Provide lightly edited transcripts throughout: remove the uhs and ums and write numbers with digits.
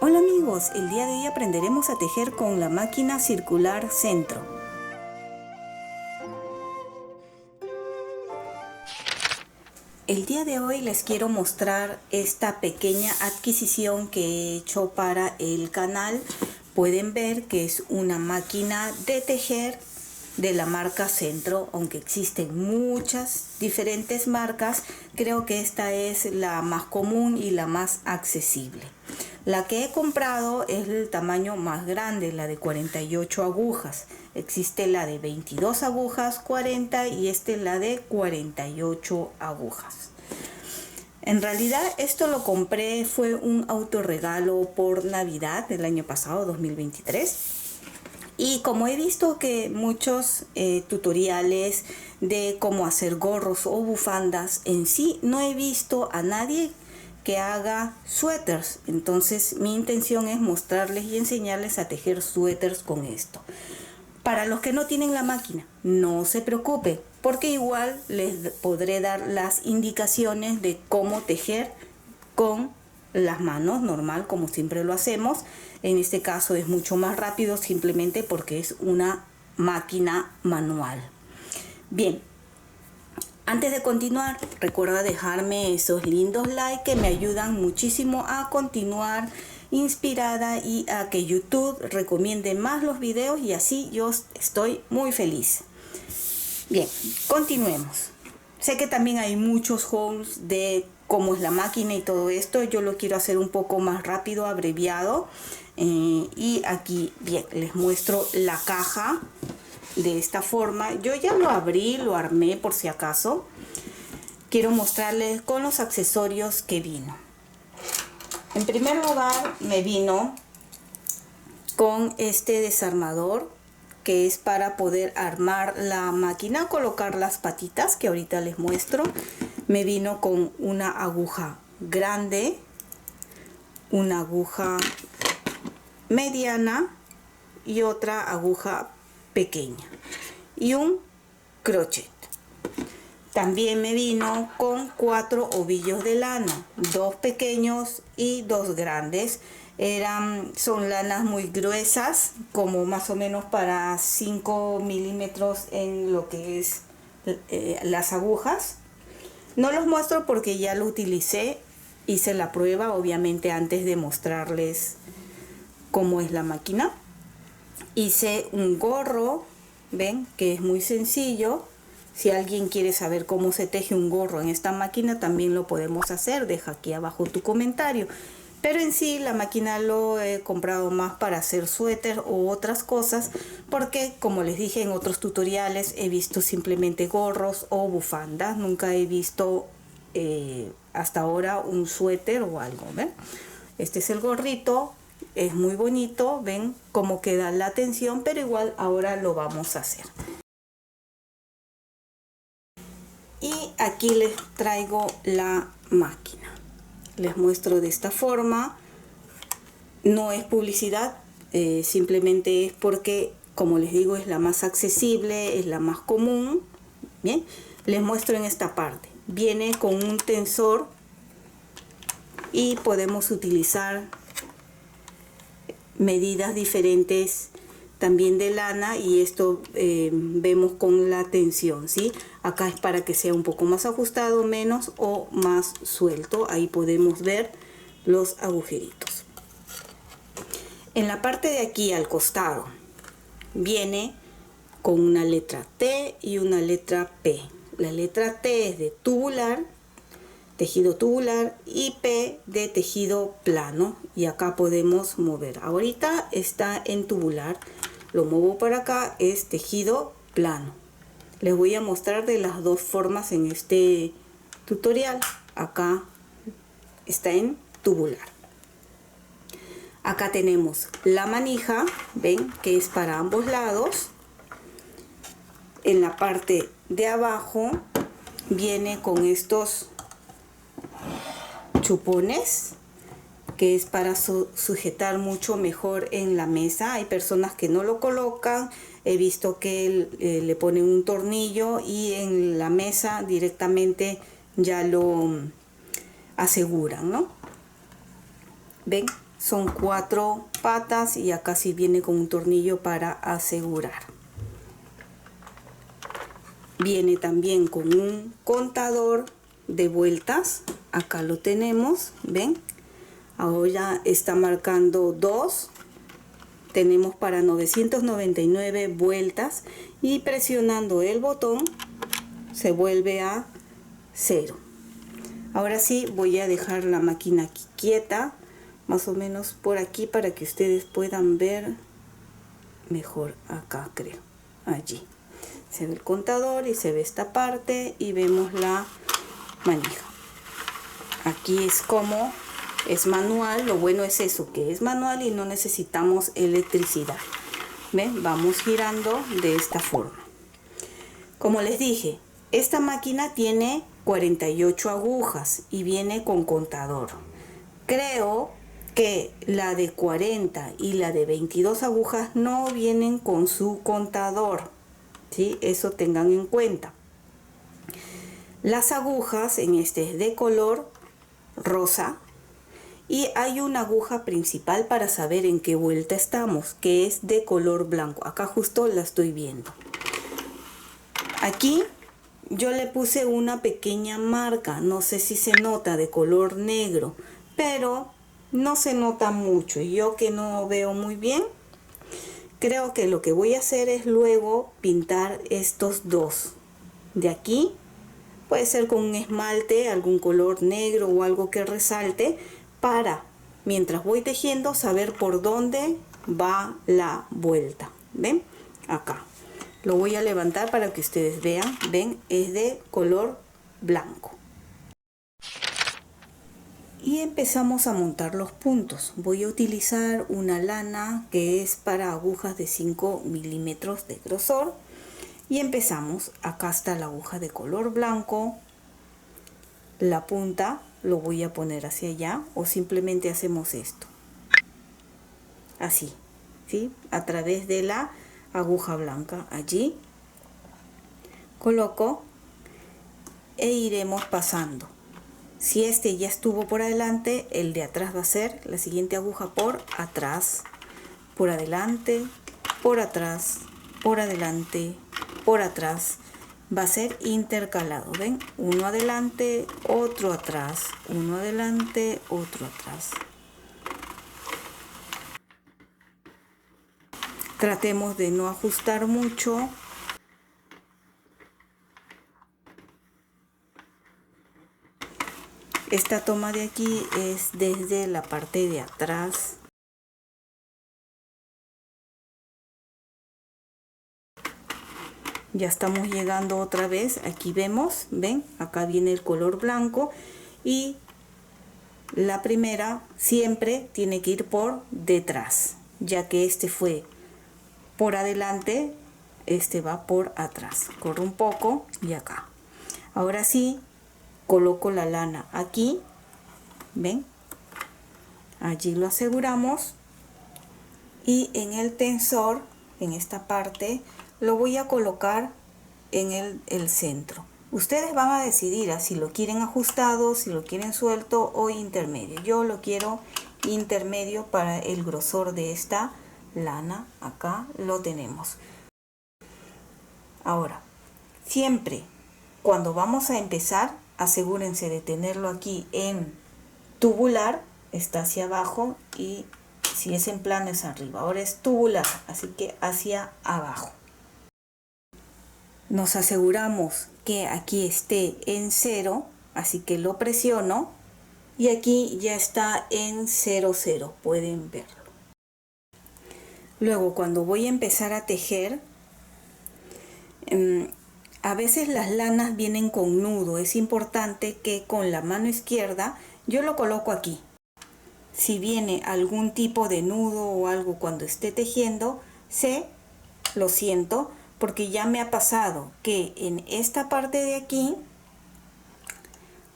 Hola amigos, el día de hoy aprenderemos a tejer con la máquina circular centro. El día de hoy les quiero mostrar esta pequeña adquisición que he hecho para el canal. Pueden ver que es una máquina de tejer de la marca Centro, aunque existen muchas diferentes marcas, creo que esta es la más común y la más accesible. La que he comprado es el tamaño más grande, la de 48 agujas. Existe la de 22 agujas, 40 y la de 48 agujas. En realidad esto lo compré, fue un autorregalo por Navidad del año pasado, 2023. Y como he visto que muchos tutoriales de cómo hacer gorros o bufandas, en sí no he visto a nadie que haga suéteres. Entonces mi intención es mostrarles y enseñarles a tejer suéteres con esto. Para los que no tienen la máquina, no se preocupen, porque igual les podré dar las indicaciones de cómo tejer con las manos, normal, como siempre lo hacemos. En este caso es mucho más rápido, simplemente porque es una máquina manual. Bien, antes de continuar, recuerda dejarme esos lindos likes que me ayudan muchísimo a continuar inspirada y a que YouTube recomiende más los videos, y así yo estoy muy feliz. Bien, continuemos. Sé que también hay muchos hauls de cómo es la máquina y todo esto. Yo lo quiero hacer un poco más rápido, abreviado. Y aquí, bien, les muestro la caja de esta forma. Yo ya lo abrí, lo armé por si acaso. Quiero mostrarles con los accesorios que vino. En primer lugar me vino con este desarmador, que es para poder armar la máquina, colocar las patitas que ahorita les muestro. Me vino con una aguja grande, una aguja mediana y otra aguja pequeña y un crochet. También me vino con 4 ovillos de lana, 2 pequeños y 2 grandes. Son lanas muy gruesas, como más o menos para 5 milímetros en lo que es las agujas. No los muestro porque ya lo utilicé, hice la prueba obviamente antes de mostrarles cómo es la máquina. Hice un gorro, ven que es muy sencillo. Si alguien quiere saber cómo se teje un gorro en esta máquina, también lo podemos hacer. Deja aquí abajo tu comentario. Pero en sí la máquina lo he comprado más para hacer suéter o otras cosas, porque como les dije en otros tutoriales, he visto simplemente gorros o bufandas. Nunca he visto hasta ahora un suéter o algo, ¿ven? Este es el gorrito, es muy bonito, ven cómo queda la tensión, pero igual ahora lo vamos a hacer. Y aquí les traigo la máquina. Les muestro de esta forma. No es publicidad, simplemente es porque, como les digo, es la más accesible, es la más común. Bien, les muestro en esta parte. Viene con un tensor y podemos utilizar medidas diferentes también de lana, y esto vemos con la tensión, ¿sí? Acá es para que sea un poco más ajustado, menos o más suelto. Ahí podemos ver los agujeritos. En la parte de aquí al costado viene con una letra T y una letra P. La letra T es de tubular, tejido tubular, y P de tejido plano, y acá podemos mover. Ahorita está en tubular, lo muevo para acá, es tejido plano. Les voy a mostrar de las dos formas en este tutorial. Acá está en tubular. Acá tenemos la manija, ven que es para ambos lados. En la parte de abajo viene con estos chupones, que es para sujetar mucho mejor en la mesa. Hay personas que no lo colocan, he visto que le ponen un tornillo y en la mesa directamente ya lo aseguran, ¿no? Ven, son 4 patas y acá sí viene con un tornillo para asegurar. Viene también con un contador de vueltas. Acá lo tenemos, ¿ven? Ahora está marcando 2. Tenemos para 999 vueltas y presionando el botón se vuelve a 0. Ahora sí voy a dejar la máquina aquí quieta, más o menos por aquí, para que ustedes puedan ver mejor. Acá creo, allí se ve el contador y se ve esta parte y vemos la manija. Aquí es como es manual. Lo bueno es eso, que es manual y no necesitamos electricidad. ¿Ven? Vamos girando de esta forma. Como les dije, esta máquina tiene 48 agujas y viene con contador. Creo que la de 40 y la de 22 agujas no vienen con su contador, ¿sí? Eso tengan en cuenta. Las agujas en este es de color rosa y hay una aguja principal para saber en qué vuelta estamos, que es de color blanco. Acá justo la estoy viendo. Aquí yo le puse una pequeña marca, no sé si se nota, de color negro, pero no se nota mucho. Y yo que no veo muy bien, creo que lo que voy a hacer es luego pintar estos dos de aquí. Puede ser con un esmalte, algún color negro o algo que resalte, para, mientras voy tejiendo, saber por dónde va la vuelta. ¿Ven? Acá. Lo voy a levantar para que ustedes vean. ¿Ven? Es de color blanco. Y empezamos a montar los puntos. Voy a utilizar una lana que es para agujas de 5 milímetros de grosor. Y empezamos. Acá está la aguja de color blanco. La punta lo voy a poner hacia allá, o simplemente hacemos esto. Así, ¿sí? A través de la aguja blanca. Allí coloco e iremos pasando. Si este ya estuvo por adelante, el de atrás va a ser la siguiente aguja por atrás, por adelante, por atrás, por adelante, por atrás. Va a ser intercalado. ¿Ven? Uno adelante, otro atrás, uno adelante, otro atrás. Tratemos de no ajustar mucho. Esta toma de aquí es desde la parte de atrás. Ya estamos llegando otra vez. Aquí vemos, ven, acá viene el color blanco y la primera siempre tiene que ir por detrás, ya que este fue por adelante, este va por atrás. Corro un poco y acá. Ahora sí, coloco la lana aquí, ven, allí lo aseguramos y en el tensor, en esta parte, lo voy a colocar en el centro. Ustedes van a decidir si lo quieren ajustado, si lo quieren suelto o intermedio. Yo lo quiero intermedio para el grosor de esta lana. Acá lo tenemos. Ahora, siempre cuando vamos a empezar, asegúrense de tenerlo aquí en tubular, está hacia abajo, y si es en plano es arriba. Ahora es tubular, así que hacia abajo. Nos aseguramos que aquí esté en 0, así que lo presiono y aquí ya está en 00, pueden verlo. Luego, cuando voy a empezar a tejer, a veces las lanas vienen con nudo. Es importante que con la mano izquierda yo lo coloco aquí. Si viene algún tipo de nudo o algo cuando esté tejiendo, lo siento, porque ya me ha pasado que en esta parte de aquí,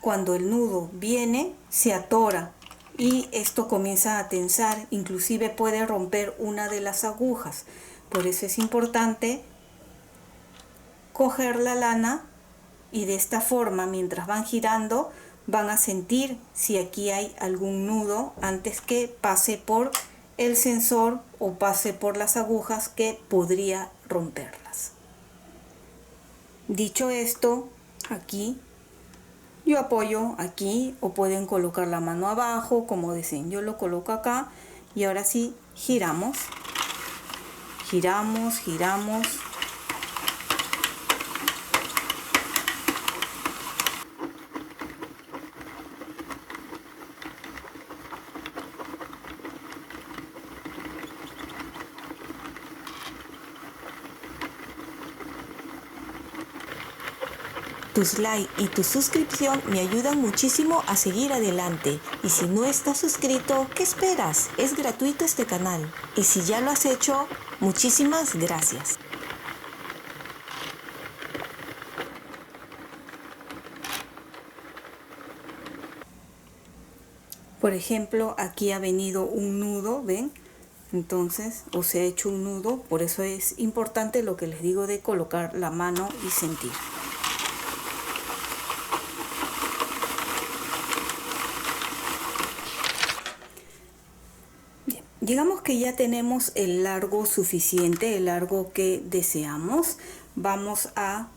cuando el nudo viene, se atora y esto comienza a tensar, inclusive puede romper una de las agujas. Por eso es importante coger la lana y de esta forma, mientras van girando, van a sentir si aquí hay algún nudo antes que pase por el sensor o pase por las agujas que podría romperlas. Dicho esto, aquí yo apoyo aquí o pueden colocar la mano abajo como deseen. Yo lo coloco acá y ahora sí giramos, giramos, giramos. Tus likes y tu suscripción me ayudan muchísimo a seguir adelante. Y si no estás suscrito, ¿qué esperas? Es gratuito este canal. Y si ya lo has hecho, muchísimas gracias. Por ejemplo, aquí ha venido un nudo, ¿ven? Entonces, o se ha hecho un nudo, por eso es importante lo que les digo de colocar la mano y sentir. Digamos que ya tenemos el largo suficiente, el largo que deseamos. Vamos a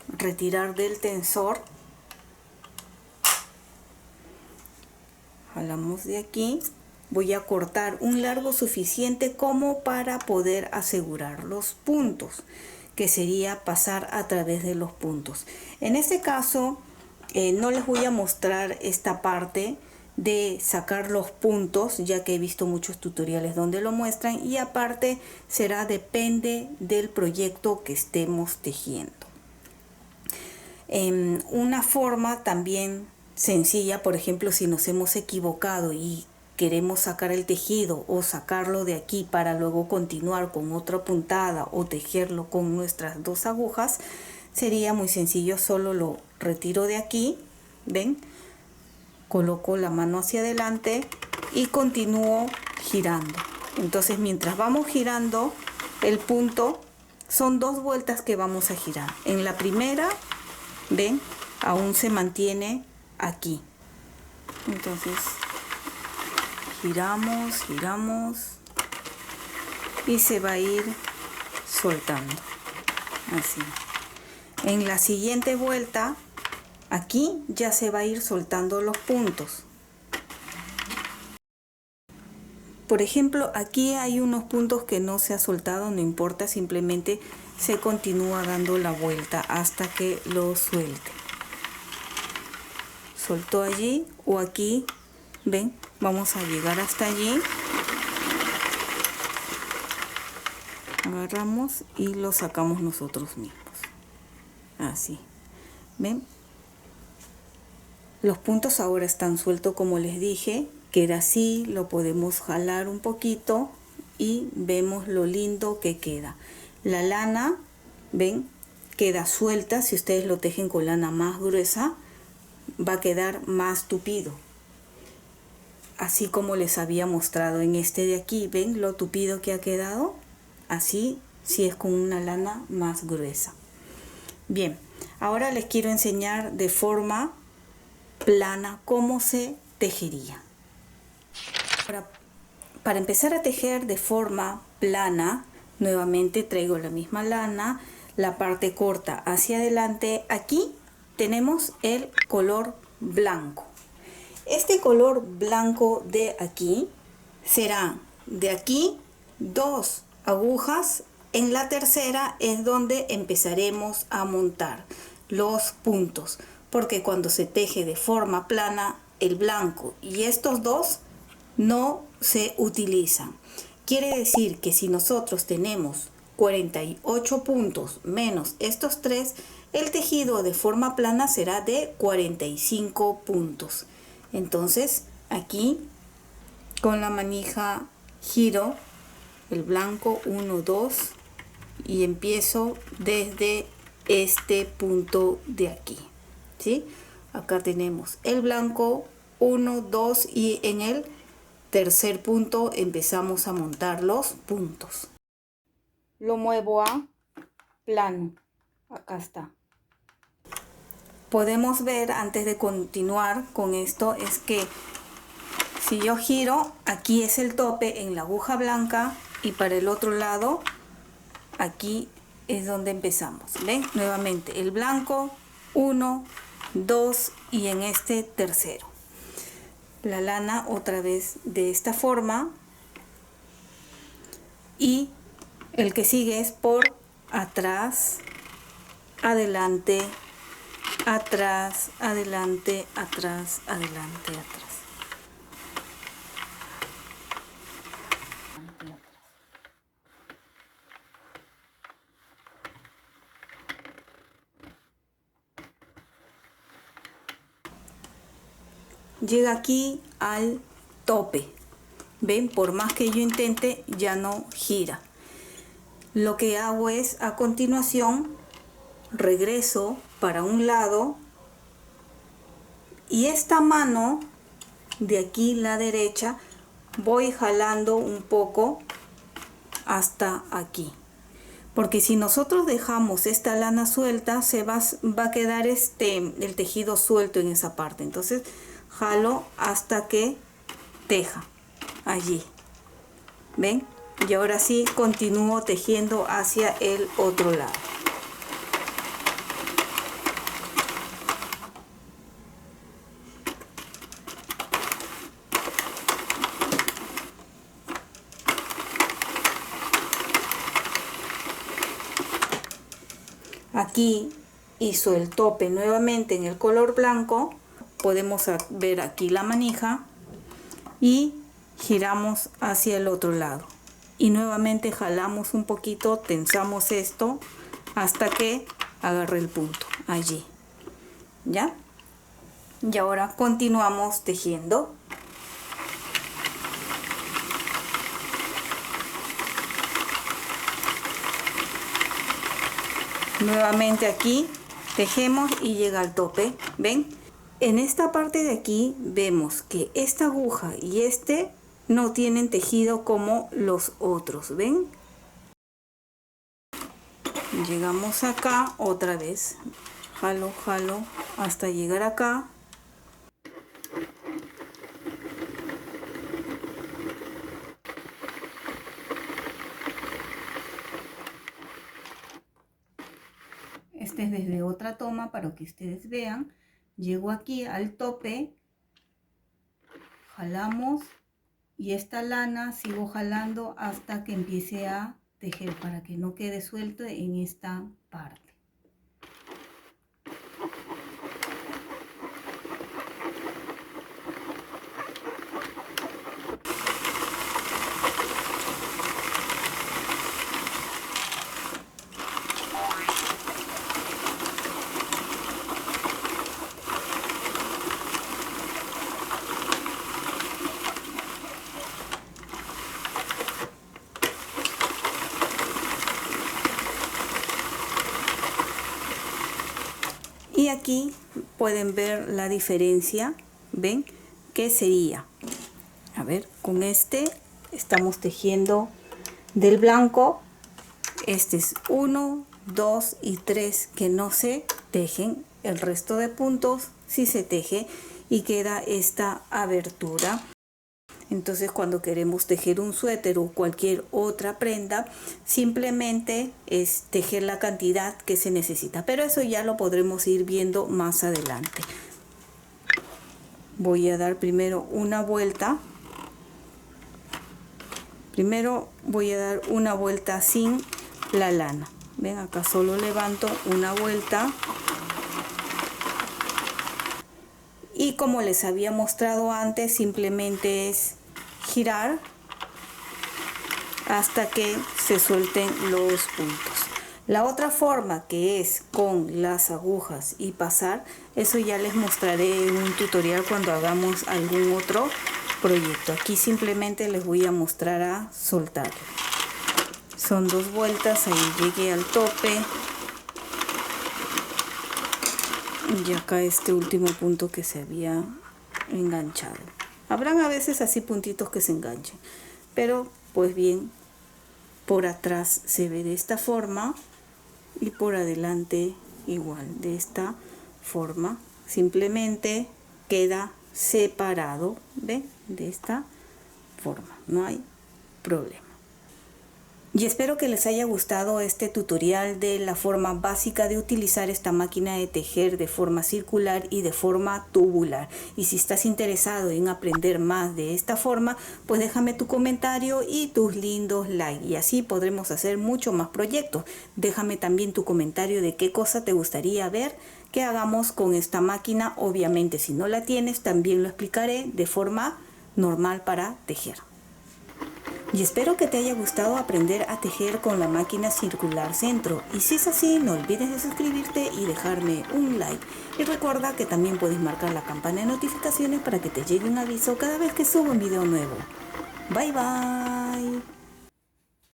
retirar del tensor. Jalamos de aquí. Voy a cortar un largo suficiente como para poder asegurar los puntos, que sería pasar a través de los puntos. En este caso, no les voy a mostrar esta parte de sacar los puntos, ya que he visto muchos tutoriales donde lo muestran, y aparte depende del proyecto que estemos tejiendo. Una forma también sencilla, por ejemplo, si nos hemos equivocado y queremos sacar el tejido o sacarlo de aquí para luego continuar con otra puntada o tejerlo con nuestras dos agujas, sería muy sencillo. Solo lo retiro de aquí, ven, coloco la mano hacia adelante y continúo girando. Entonces, mientras vamos girando el punto, son 2 vueltas que vamos a girar. En la primera, ven, aún se mantiene aquí. Entonces giramos, giramos y se va a ir soltando así. En la siguiente vuelta, aquí ya se va a ir soltando los puntos. Por ejemplo, aquí hay unos puntos que no se ha soltado, no importa, simplemente se continúa dando la vuelta hasta que lo suelte. Soltó allí o aquí, ven, vamos a llegar hasta allí. Agarramos y lo sacamos nosotros mismos. Así, ven. Los puntos ahora están sueltos, como les dije. Queda así, lo podemos jalar un poquito y vemos lo lindo que queda. La lana, ven, queda suelta. Si ustedes lo tejen con lana más gruesa, va a quedar más tupido. Así como les había mostrado en este de aquí, ven lo tupido que ha quedado. Así, si es con una lana más gruesa. Bien, ahora les quiero enseñar de forma plana cómo se tejería. Para empezar a tejer de forma plana, nuevamente traigo la misma lana, la parte corta hacia adelante. Aquí tenemos el color blanco. Este color blanco de aquí será de aquí 2 agujas. En la tercera es donde empezaremos a montar los puntos, porque cuando se teje de forma plana, el blanco y estos dos no se utilizan. Quiere decir que si nosotros tenemos 48 puntos menos estos 3, el tejido de forma plana será de 45 puntos. Entonces aquí con la manija giro el blanco 1, 2 y empiezo desde este punto de aquí, ¿sí? Acá tenemos el blanco 1, 2 y en el tercer punto empezamos a montar los puntos. Lo muevo a plano, acá está. podemos ver antes de continuar con esto es que si yo giro, aquí es el tope en la aguja blanca y para el otro lado aquí es donde empezamos. ¿Ven? Nuevamente el blanco, 1, 2 y en este tercero. La lana otra vez de esta forma y el que sigue es por atrás, adelante, atrás, adelante, atrás, adelante, atrás. Llega aquí al tope. Ven, por más que yo intente ya no gira. Lo que hago es a continuación regreso para un lado y esta mano de aquí, la derecha, voy jalando un poco hasta aquí, porque si nosotros dejamos esta lana suelta se va a quedar el tejido suelto en esa parte. Entonces jalo hasta que teja allí. ¿Ven? Y ahora sí continúo tejiendo hacia el otro lado. Aquí hizo el tope nuevamente en el color blanco. Podemos ver aquí la manija y giramos hacia el otro lado y nuevamente jalamos un poquito, tensamos esto hasta que agarre el punto allí. ¿Ya? Y ahora continuamos tejiendo. Nuevamente aquí tejemos y llega al tope. ¿Ven? En esta parte de aquí vemos que esta aguja y no tienen tejido como los otros. ¿Ven? Llegamos acá otra vez. Jalo, jalo hasta llegar acá. Este es desde otra toma para que ustedes vean. Llego aquí al tope, jalamos y esta lana sigo jalando hasta que empiece a tejer para que no quede suelto en esta parte. Y aquí pueden ver la diferencia. ¿Ven? ¿Qué sería? A ver, con este estamos tejiendo del blanco. Este es 1, 2 y 3 que no se tejen. El resto de puntos sí se teje y queda esta abertura. Entonces cuando queremos tejer un suéter o cualquier otra prenda, simplemente es tejer la cantidad que se necesita, pero eso ya lo podremos ir viendo más adelante. Voy a dar primero una vuelta. Primero voy a dar una vuelta sin la lana. Ven, acá solo levanto una vuelta. Y como les había mostrado antes, simplemente es girar hasta que se suelten los puntos. La otra forma, que es con las agujas y pasar, eso ya les mostraré en un tutorial cuando hagamos algún otro proyecto. Aquí simplemente les voy a mostrar a soltar. Son 2 vueltas, ahí llegué al tope. Y acá este último punto que se había enganchado. Habrán a veces así puntitos que se enganchen, pero pues bien, por atrás se ve de esta forma y por adelante igual, de esta forma. Simplemente queda separado, ¿ven? De esta forma, no hay problema. Y espero que les haya gustado este tutorial de la forma básica de utilizar esta máquina de tejer de forma circular y de forma tubular. Y si estás interesado en aprender más de esta forma, pues déjame tu comentario y tus lindos likes. Y así podremos hacer mucho más proyectos. Déjame también tu comentario de qué cosa te gustaría ver que hagamos con esta máquina. Obviamente si no la tienes, también lo explicaré de forma normal para tejer. Y espero que te haya gustado aprender a tejer con la máquina circular centro. Y si es así, no olvides de suscribirte y dejarme un like. Y recuerda que también puedes marcar la campana de notificaciones para que te llegue un aviso cada vez que subo un video nuevo. Bye bye.